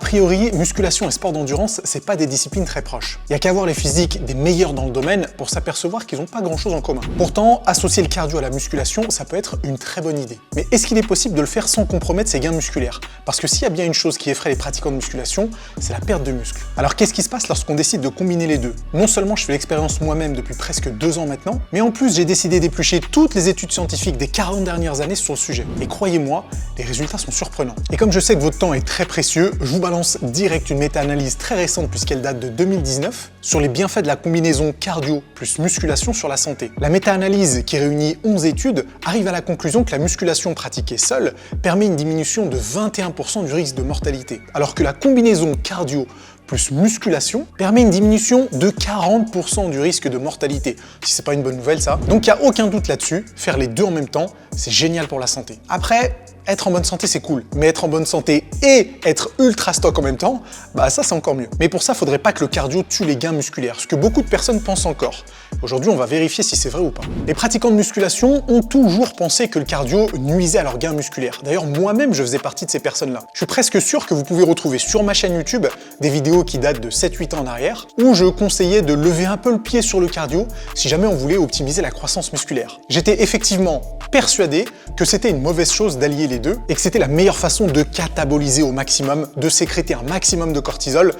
priori, musculation et sport d'endurance, c'est pas des disciplines très proches. Il y a qu'à voir les physiques des meilleurs dans le domaine pour s'apercevoir qu'ils n'ont pas grand chose en commun. Pourtant, associer le cardio à la musculation, ça peut être une très bonne idée. Mais est-ce qu'il est possible de le faire sans compromettre ses gains musculaires? Parce que s'il y a bien une chose qui effraie les pratiquants de musculation, c'est la perte de muscle. Alors qu'est-ce qui se passe lorsqu'on décide de combiner les deux? Non seulement je fais l'expérience moi-même depuis presque 2 ans maintenant, mais en plus j'ai décidé d'éplucher toutes les études scientifiques des 40 dernières années sur le sujet. Et croyez-moi, les résultats sont surprenants. Et comme je sais que votre temps est très précieux, je vous balance direct une méta-analyse très récente puisqu'elle date de 2019 sur les bienfaits de la combinaison cardio plus musculation sur la santé. La méta-analyse, qui réunit 11 études, arrive à la conclusion que la musculation pratiquée seule permet une diminution de 21% du risque de mortalité, alors que la combinaison cardio plus musculation permet une diminution de 40% du risque de mortalité. Si c'est pas une bonne nouvelle ça. Donc il n'y a aucun doute là-dessus, faire les deux en même temps, c'est génial pour la santé. Après, être en bonne santé c'est cool, mais être en bonne santé et être ultra stock en même temps, bah ça c'est encore mieux. Mais pour ça, faudrait pas que le cardio tue les gains musculaires, ce que beaucoup de personnes pensent encore. Aujourd'hui, on va vérifier si c'est vrai ou pas. Les pratiquants de musculation ont toujours pensé que le cardio nuisait à leurs gains musculaires. D'ailleurs, moi-même, je faisais partie de ces personnes-là. Je suis presque sûr que vous pouvez retrouver sur ma chaîne YouTube des vidéos qui datent de 7-8 ans en arrière, où je conseillais de lever un peu le pied sur le cardio si jamais on voulait optimiser la croissance musculaire. J'étais effectivement persuadé que c'était une mauvaise chose d'allier les deux et que c'était la meilleure façon de cataboliser au maximum, de sécréter un maximum de cortisol,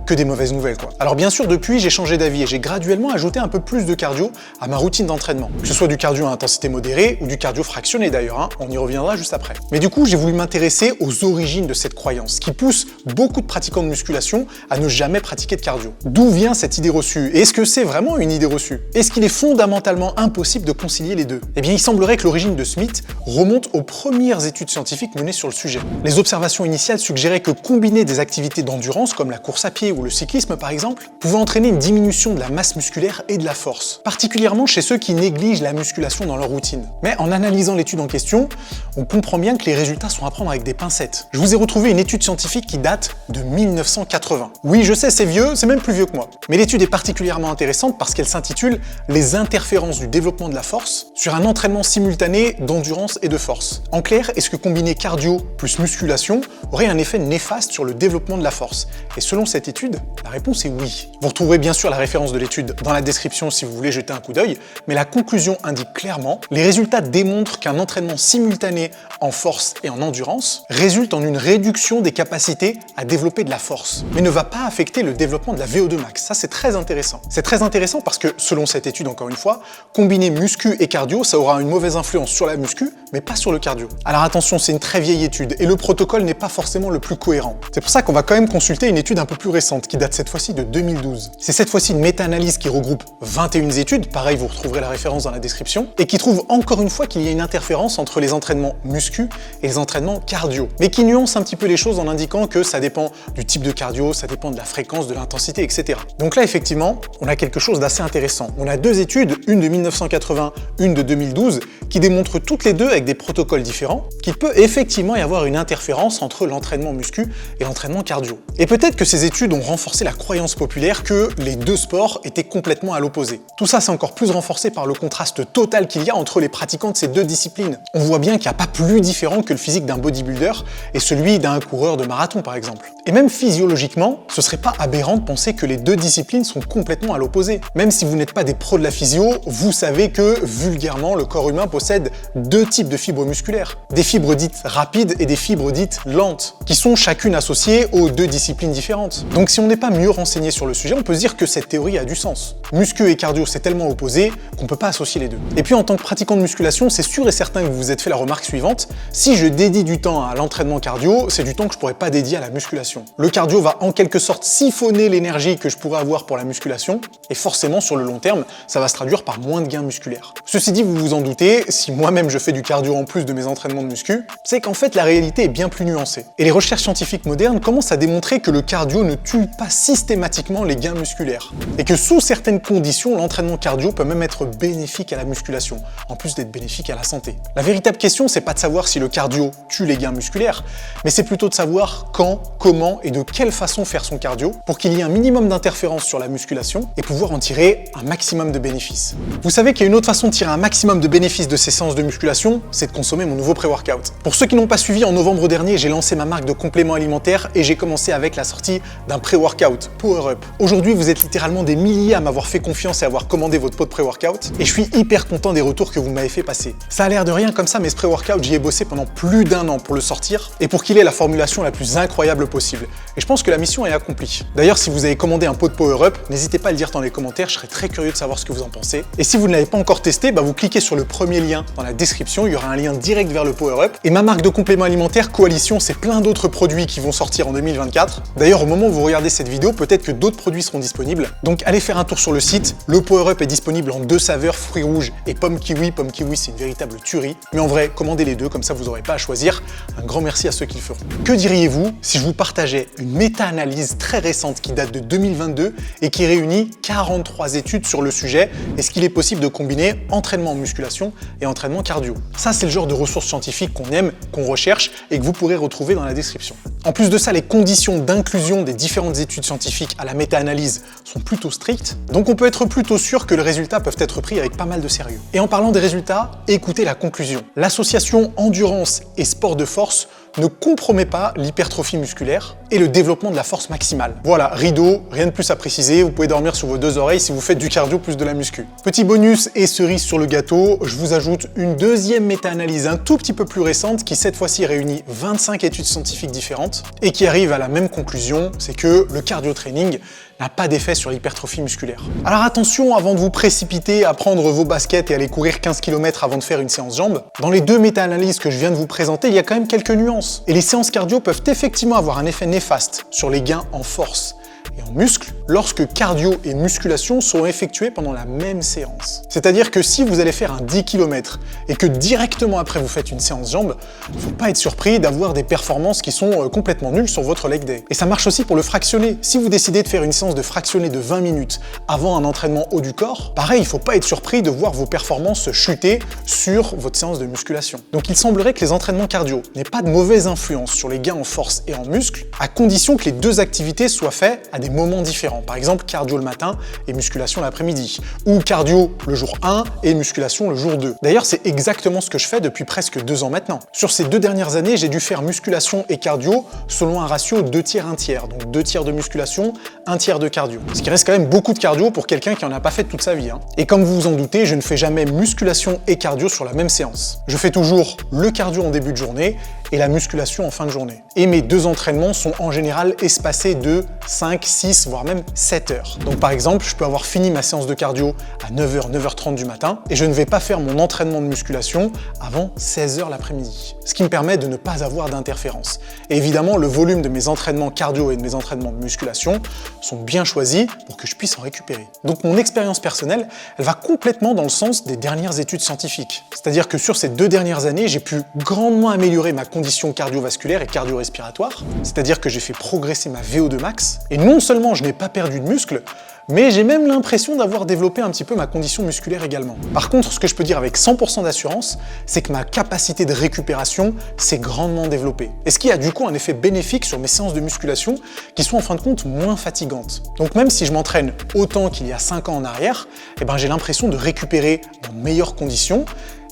que des mauvaises nouvelles quoi. Alors bien sûr, depuis, j'ai changé d'avis et j'ai graduellement ajouté un peu plus de cardio à ma routine d'entraînement. Que ce soit du cardio à intensité modérée ou du cardio fractionné d'ailleurs, hein, on y reviendra juste après. Mais du coup, j'ai voulu m'intéresser aux origines de cette croyance qui pousse beaucoup de pratiquants de musculation à ne jamais pratiquer de cardio. D'où vient cette idée reçue? Et est-ce que c'est vraiment une idée reçue? Est-ce qu'il est fondamentalement impossible de concilier les deux? Eh bien, il semblerait que l'origine de ce mythe remonte aux premières études scientifiques menées sur le sujet. Les observations initiales suggéraient que combiner des activités d'endurance comme la course à pied ou le cyclisme par exemple pouvait entraîner une diminution de la masse musculaire et de la force, particulièrement chez ceux qui négligent la musculation dans leur routine. Mais en analysant l'étude en question, on comprend bien que les résultats sont à prendre avec des pincettes. Je vous ai retrouvé une étude scientifique qui date de 1980. Oui, je sais, c'est vieux, c'est même plus vieux que moi. Mais l'étude est particulièrement intéressante parce qu'elle s'intitule « Les interférences du développement de la force sur un entraînement simultané d'endurance et de force ». En clair, est-ce que combiner cardio plus musculation aurait un effet néfaste sur le développement de la force? Et selon cette étude, la réponse est oui. Vous retrouverez bien sûr la référence de l'étude dans la description si vous voulez jeter un coup d'œil, mais la conclusion indique clairement, les résultats démontrent qu'un entraînement simultané en force et en endurance résulte en une réduction des capacités à développer de la force, mais ne va pas affecter le développement de la VO2 max. Ça, c'est très intéressant. C'est très intéressant parce que, selon cette étude, encore une fois, combiner muscu et cardio, ça aura une mauvaise influence sur la muscu, mais pas sur le cardio. Alors attention, c'est une très vieille étude et le protocole n'est pas forcément le plus cohérent. C'est pour ça qu'on va quand même consulter une étude un peu plus récente qui date cette fois-ci de 2012. C'est cette fois-ci une méta-analyse qui regroupe 21 études, pareil vous retrouverez la référence dans la description, et qui trouve encore une fois qu'il y a une interférence entre les entraînements muscu et les entraînements cardio, mais qui nuance un petit peu les choses en indiquant que ça dépend du type de cardio, ça dépend de la fréquence, de l'intensité, etc. Donc là effectivement, on a quelque chose d'assez intéressant. On a 2 études, une de 1980, une de 2012, qui démontrent toutes les deux avec des protocoles différents qu'il peut effectivement y avoir une interférence entre l'entraînement muscu et l'entraînement cardio. Et peut-être que ces études ont renforcé la croyance populaire que les deux sports étaient complètement à l'opposé. Tout ça, c'est encore plus renforcé par le contraste total qu'il y a entre les pratiquants de ces deux disciplines. On voit bien qu'il n'y a pas plus différent que le physique d'un bodybuilder et celui d'un coureur de marathon par exemple. Et même physiologiquement, ce serait pas aberrant de penser que les deux disciplines sont complètement à l'opposé. Même si vous n'êtes pas des pros de la physio, vous savez que, vulgairement, le corps humain possède 2 types de fibres musculaires. Des fibres dites rapides et des fibres dites lentes, qui sont chacune associées aux 2 disciplines différentes. Donc si on n'est pas mieux renseigné sur le sujet, on peut se dire que cette théorie a du sens. Muscu et cardio, c'est tellement opposé qu'on peut pas associer les deux. Et puis en tant que pratiquant de musculation, c'est sûr et certain que vous vous êtes fait la remarque suivante, si je dédie du temps à l'entraînement cardio, c'est du temps que je pourrais pas dédier à la musculation. Le cardio va en quelque sorte siphonner l'énergie que je pourrais avoir pour la musculation, et forcément sur le long terme, ça va se traduire par moins de gains musculaires. Ceci dit, vous vous en doutez, si moi-même je fais du cardio en plus de mes entraînements de muscu, c'est qu'en fait la réalité est bien plus nuancée. Et les recherches scientifiques modernes commencent à démontrer que le cardio ne tue pas systématiquement les gains musculaires, et que sous certaines conditions, l'entraînement cardio peut même être bénéfique à la musculation, en plus d'être bénéfique à la santé. La véritable question, c'est pas de savoir si le cardio tue les gains musculaires, mais c'est plutôt de savoir quand, comment et de quelle façon faire son cardio pour qu'il y ait un minimum d'interférence sur la musculation et pouvoir en tirer un maximum de bénéfices. Vous savez qu'il y a une autre façon de tirer un maximum de bénéfices de ces séances de musculation, c'est de consommer mon nouveau pré-workout. workout. Pour ceux qui n'ont pas suivi, en novembre dernier, j'ai lancé ma marque de compléments alimentaires et j'ai commencé avec la sortie d'un pré-workout, Power Up. Aujourd'hui, vous êtes littéralement des milliers à m'avoir fait confiance et avoir commandé votre pot de pré-workout et je suis hyper content des retours que vous m'avez fait passer. Ça a l'air de rien comme ça, mais ce pré-workout, j'y ai bossé pendant plus d'1 an pour le sortir et pour qu'il ait la formulation la plus incroyable possible. Et je pense que la mission est accomplie. D'ailleurs, si vous avez commandé un pot de Power Up, n'hésitez pas à le dire dans les commentaires, je serais très curieux de savoir ce que vous en pensez. Et si vous ne l'avez pas encore testé, vous cliquez sur le premier lien dans la description, il y aura un lien direct vers le Power Up. Et ma marque de compléments alimentaires, Coalition, c'est plein d'autres produits qui vont sortir en 2024. D'ailleurs, au moment où vous regardez cette vidéo, peut-être que d'autres produits seront disponibles. Donc allez faire un tour sur le site. Le Power Up est disponible en 2 saveurs, fruits rouges et pomme kiwi. Pomme kiwi, c'est une véritable tuerie. Mais en vrai, commandez les deux, comme ça vous n'aurez pas à choisir. Un grand merci à ceux qui le feront. Que diriez-vous si je vous partageais une méta-analyse très récente qui date de 2022 et qui réunit 43 études sur le sujet? Est-ce qu'il est possible de combiner entraînement en musculation et entraînement cardio? Ça, c'est le genre de ressources scientifiques qu'on aime, qu'on recherche et que vous pourrez retrouver dans la description. En plus de ça, les conditions d'inclusion des différentes études scientifiques à la méta-analyse sont plutôt strictes, donc on peut être plutôt sûr que les résultats peuvent être pris avec pas mal de sérieux. Et en parlant des résultats, écoutez la conclusion. L'association endurance et sport de force ne compromet pas l'hypertrophie musculaire et le développement de la force maximale. Voilà, rideau, rien de plus à préciser, vous pouvez dormir sur vos 2 oreilles si vous faites du cardio plus de la muscu. Petit bonus et cerise sur le gâteau, je vous ajoute une deuxième méta-analyse un tout petit peu plus récente qui cette fois-ci réunit 25 études scientifiques différentes et qui arrive à la même conclusion, c'est que le cardio-training n'a pas d'effet sur l'hypertrophie musculaire. Alors attention, avant de vous précipiter à prendre vos baskets et aller courir 15 km avant de faire une séance jambes, dans les 2 méta-analyses que je viens de vous présenter, il y a quand même quelques nuances. Et les séances cardio peuvent effectivement avoir un effet néfaste sur les gains en force et en muscle lorsque cardio et musculation sont effectués pendant la même séance. C'est-à-dire que si vous allez faire un 10 km et que directement après vous faites une séance jambes, il ne faut pas être surpris d'avoir des performances qui sont complètement nulles sur votre leg day. Et ça marche aussi pour le fractionné. Si vous décidez de faire une séance de fractionné de 20 minutes avant un entraînement haut du corps, pareil, il ne faut pas être surpris de voir vos performances chuter sur votre séance de musculation. Donc il semblerait que les entraînements cardio n'aient pas de mauvaise influence sur les gains en force et en muscle, à condition que les 2 activités soient faites à des moments différents. Par exemple, cardio le matin et musculation l'après-midi. Ou cardio le jour 1 et musculation le jour 2. D'ailleurs, c'est exactement ce que je fais depuis presque 2 ans maintenant. Sur ces 2 dernières années, j'ai dû faire musculation et cardio selon un ratio 2 tiers, 1 tiers. Donc 2 tiers de musculation, 1 tiers de cardio. Ce qui reste quand même beaucoup de cardio pour quelqu'un qui n'en a pas fait toute sa vie. Et comme vous vous en doutez, je ne fais jamais musculation et cardio sur la même séance. Je fais toujours le cardio en début de journée et la musculation en fin de journée. Et mes 2 entraînements sont en général espacés de 5, 6, voire même 7 heures. Donc par exemple, je peux avoir fini ma séance de cardio à 9h, 9h30 du matin et je ne vais pas faire mon entraînement de musculation avant 16h l'après-midi. Ce qui me permet de ne pas avoir d'interférence. Et évidemment, le volume de mes entraînements cardio et de mes entraînements de musculation sont bien choisis pour que je puisse en récupérer. Donc mon expérience personnelle, elle va complètement dans le sens des dernières études scientifiques. C'est-à-dire que sur ces 2 dernières années, j'ai pu grandement améliorer ma condition cardiovasculaire et cardio-respiratoire. C'est-à-dire que j'ai fait progresser ma VO2 max. Et non seulement je n'ai pas perdu de muscle, mais j'ai même l'impression d'avoir développé un petit peu ma condition musculaire également. Par contre, ce que je peux dire avec 100% d'assurance, c'est que ma capacité de récupération s'est grandement développée. Et ce qui a du coup un effet bénéfique sur mes séances de musculation qui sont en fin de compte moins fatigantes. Donc même si je m'entraîne autant qu'il y a 5 ans en arrière, j'ai l'impression de récupérer dans de meilleures conditions.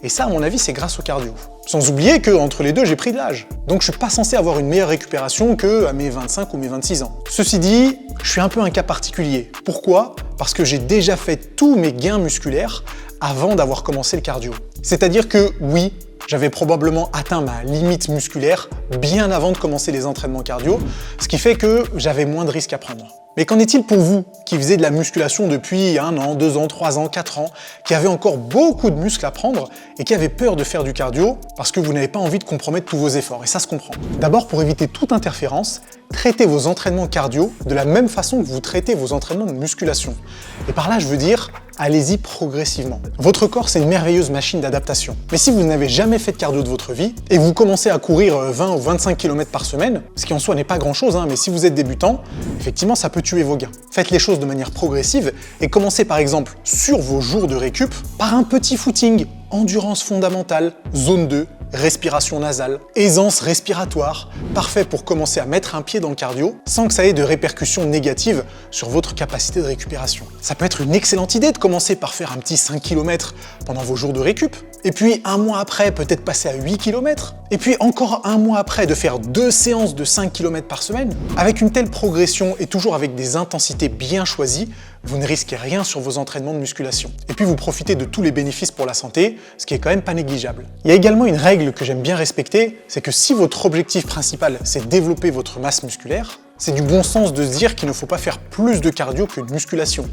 Et ça, à mon avis, c'est grâce au cardio. Sans oublier qu'entre les deux, j'ai pris de l'âge. Donc je suis pas censé avoir une meilleure récupération qu'à mes 25 ou mes 26 ans. Ceci dit, je suis un peu un cas particulier. Pourquoi? Parce que j'ai déjà fait tous mes gains musculaires avant d'avoir commencé le cardio. C'est-à-dire que oui, j'avais probablement atteint ma limite musculaire bien avant de commencer les entraînements cardio, ce qui fait que j'avais moins de risques à prendre. Mais qu'en est-il pour vous qui faisiez de la musculation depuis 1 an, 2 ans, 3 ans, 4 ans, qui avez encore beaucoup de muscles à prendre et qui avez peur de faire du cardio parce que vous n'avez pas envie de compromettre tous vos efforts, et ça se comprend. D'abord, pour éviter toute interférence, traitez vos entraînements cardio de la même façon que vous traitez vos entraînements de musculation. Et par là, je veux dire, allez-y progressivement. Votre corps, c'est une merveilleuse machine d'adaptation. Mais si vous n'avez jamais fait de cardio de votre vie et que vous commencez à courir 20 ou 25 km par semaine, ce qui en soi n'est pas grand-chose, mais si vous êtes débutant, effectivement, ça peut tuer vos gains. Faites les choses de manière progressive et commencez par exemple sur vos jours de récup par un petit footing, endurance fondamentale, zone 2, respiration nasale, aisance respiratoire, parfait pour commencer à mettre un pied dans le cardio sans que ça ait de répercussions négatives sur votre capacité de récupération. Ça peut être une excellente idée de commencer par faire un petit 5 km pendant vos jours de récup, et puis un mois après peut-être passer à 8 km, et puis encore un mois après de faire 2 séances de 5 km par semaine. Avec une telle progression et toujours avec des intensités bien choisies, vous ne risquez rien sur vos entraînements de musculation. Et puis vous profitez de tous les bénéfices pour la santé, ce qui est quand même pas négligeable. Il y a également une règle que j'aime bien respecter, c'est que si votre objectif principal c'est développer votre masse musculaire, c'est du bon sens de se dire qu'il ne faut pas faire plus de cardio que de musculation.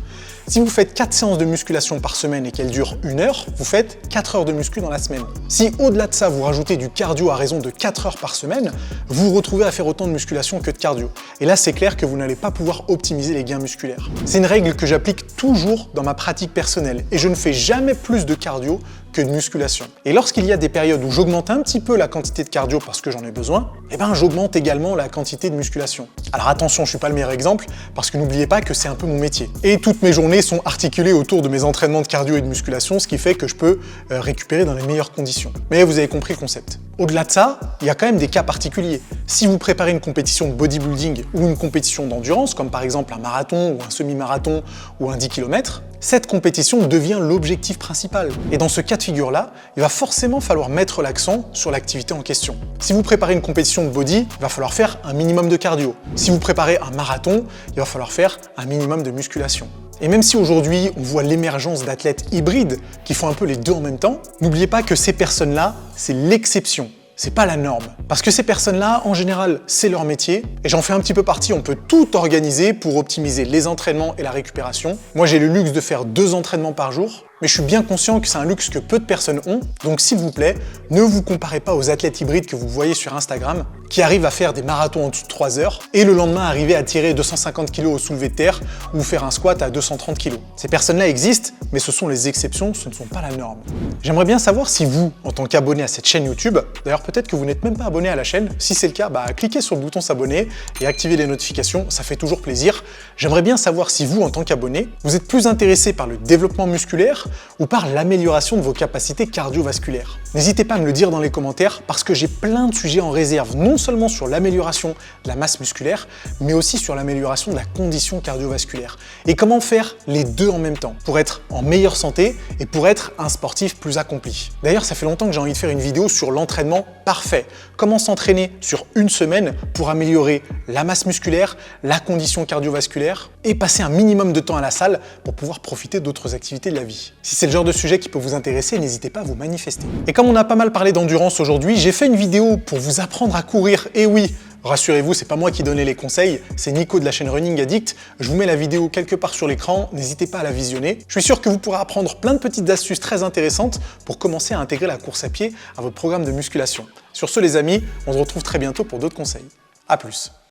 Si vous faites 4 séances de musculation par semaine et qu'elles durent 1 heure, vous faites 4 heures de muscu dans la semaine. Si au-delà de ça, vous rajoutez du cardio à raison de 4 heures par semaine, vous vous retrouvez à faire autant de musculation que de cardio. Et là, c'est clair que vous n'allez pas pouvoir optimiser les gains musculaires. C'est une règle que j'applique toujours dans ma pratique personnelle et je ne fais jamais plus de cardio que de musculation. Et lorsqu'il y a des périodes où j'augmente un petit peu la quantité de cardio parce que j'en ai besoin, eh ben j'augmente également la quantité de musculation. Alors attention, je suis pas le meilleur exemple parce que n'oubliez pas que c'est un peu mon métier. Et toutes mes journées sont articulées autour de mes entraînements de cardio et de musculation, ce qui fait que je peux récupérer dans les meilleures conditions. Mais vous avez compris le concept. Au-delà de ça, il y a quand même des cas particuliers. Si vous préparez une compétition de bodybuilding ou une compétition d'endurance, comme par exemple un marathon ou un semi-marathon ou un 10 km, cette compétition devient l'objectif principal. Et dans ce cas de figure-là, il va forcément falloir mettre l'accent sur l'activité en question. Si vous préparez une compétition de body, il va falloir faire un minimum de cardio. Si vous préparez un marathon, il va falloir faire un minimum de musculation. Et même si aujourd'hui on voit l'émergence d'athlètes hybrides qui font un peu les deux en même temps, n'oubliez pas que ces personnes-là, c'est l'exception. C'est pas la norme. Parce que ces personnes-là, en général, c'est leur métier. Et j'en fais un petit peu partie, on peut tout organiser pour optimiser les entraînements et la récupération. Moi, j'ai le luxe de faire 2 entraînements par jour. Mais je suis bien conscient que c'est un luxe que peu de personnes ont. Donc s'il vous plaît, ne vous comparez pas aux athlètes hybrides que vous voyez sur Instagram, qui arrivent à faire des marathons en dessous de 3 heures, et le lendemain arriver à tirer 250 kg au soulevé de terre, ou faire un squat à 230 kg. Ces personnes-là existent, mais ce sont les exceptions, ce ne sont pas la norme. J'aimerais bien savoir si vous, en tant qu'abonné à cette chaîne YouTube, d'ailleurs peut-être que vous n'êtes même pas abonné à la chaîne, si c'est le cas, cliquez sur le bouton s'abonner et activez les notifications, ça fait toujours plaisir. J'aimerais bien savoir si vous, en tant qu'abonné, vous êtes plus intéressé par le développement musculaire ou par l'amélioration de vos capacités cardiovasculaires. N'hésitez pas à me le dire dans les commentaires parce que j'ai plein de sujets en réserve, non seulement sur l'amélioration de la masse musculaire, mais aussi sur l'amélioration de la condition cardiovasculaire. Et comment faire les deux en même temps pour être en meilleure santé et pour être un sportif plus accompli. D'ailleurs, ça fait longtemps que j'ai envie de faire une vidéo sur l'entraînement parfait. Comment s'entraîner sur une semaine pour améliorer la masse musculaire, la condition cardiovasculaire et passer un minimum de temps à la salle pour pouvoir profiter d'autres activités de la vie. Si c'est le genre de sujet qui peut vous intéresser, n'hésitez pas à vous manifester. Et comme on a pas mal parlé d'endurance aujourd'hui, j'ai fait une vidéo pour vous apprendre à courir. Et oui, rassurez-vous, c'est pas moi qui donnais les conseils, c'est Nico de la chaîne Running Addict. Je vous mets la vidéo quelque part sur l'écran, n'hésitez pas à la visionner. Je suis sûr que vous pourrez apprendre plein de petites astuces très intéressantes pour commencer à intégrer la course à pied à votre programme de musculation. Sur ce les amis, on se retrouve très bientôt pour d'autres conseils. À plus.